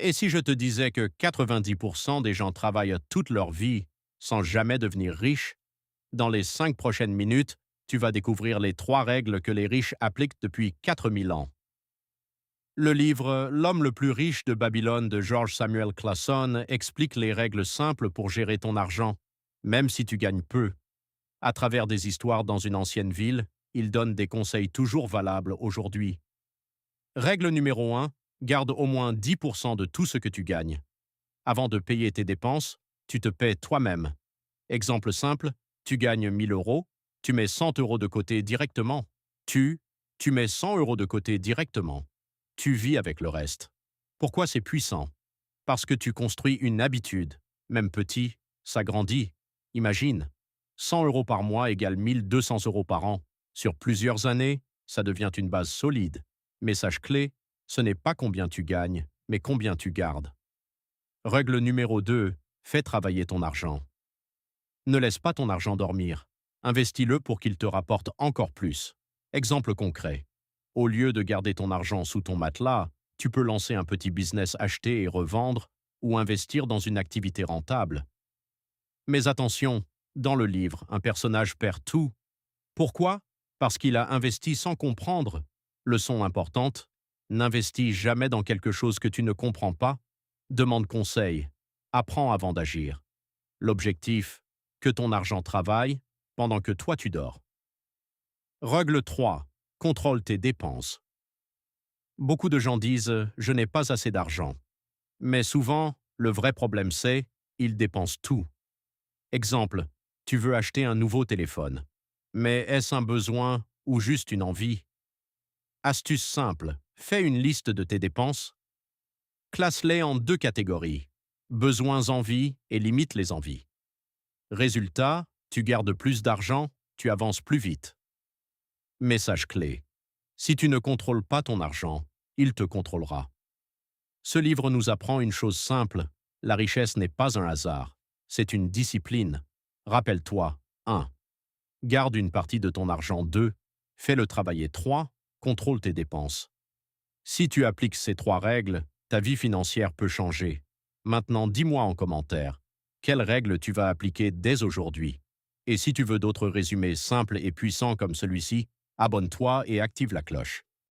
Et si je te disais que 90% des gens travaillent toute leur vie sans jamais devenir riches, dans les 5 prochaines minutes, tu vas découvrir les 3 règles que les riches appliquent depuis 4000 ans. Le livre L'homme le plus riche de Babylone de George Samuel Clason explique les règles simples pour gérer ton argent, même si tu gagnes peu. À travers des histoires dans une ancienne ville, il donne des conseils toujours valables aujourd'hui. Règle numéro 1, garde au moins 10% de tout ce que tu gagnes. Avant de payer tes dépenses, tu te paies toi-même. Exemple simple, tu gagnes 1000 euros, tu mets 100 euros de côté directement. Tu, tu mets 100 euros de côté directement. Tu vis avec le reste. Pourquoi c'est puissant? Parce que tu construis une habitude. Même petit, ça grandit. Imagine, 100 euros par mois égale 1200 euros par an. Sur plusieurs années, ça devient une base solide. Message clé, ce n'est pas combien tu gagnes, mais combien tu gardes. Règle numéro 2, fais travailler ton argent. Ne laisse pas ton argent dormir. Investis-le pour qu'il te rapporte encore plus. Exemple concret. Au lieu de garder ton argent sous ton matelas, tu peux lancer un petit business acheter et revendre ou investir dans une activité rentable. Mais attention, dans le livre, un personnage perd tout. Pourquoi? Parce qu'il a investi sans comprendre. Leçon importante, n'investis jamais dans quelque chose que tu ne comprends pas. Demande conseil. Apprends avant d'agir. L'objectif, que ton argent travaille pendant que toi tu dors. Règle 3. Contrôle tes dépenses. Beaucoup de gens disent « je n'ai pas assez d'argent ». Mais souvent, le vrai problème c'est « ils dépensent tout ». Exemple, tu veux acheter un nouveau téléphone. Mais est-ce un besoin ou juste une envie? Astuce simple, fais une liste de tes dépenses. Classe-les en 2 catégories. Besoins-envies et limite les envies. Résultat, tu gardes plus d'argent, tu avances plus vite. Message clé. Si tu ne contrôles pas ton argent, il te contrôlera. Ce livre nous apprend une chose simple. La richesse n'est pas un hasard. C'est une discipline. Rappelle-toi. 1. Garde une partie de ton argent. 2. Fais-le travailler. 3. Contrôle tes dépenses. Si tu appliques ces 3 règles, ta vie financière peut changer. Maintenant, dis-moi en commentaire, quelles règles tu vas appliquer dès aujourd'hui? Et si tu veux d'autres résumés simples et puissants comme celui-ci, abonne-toi et active la cloche.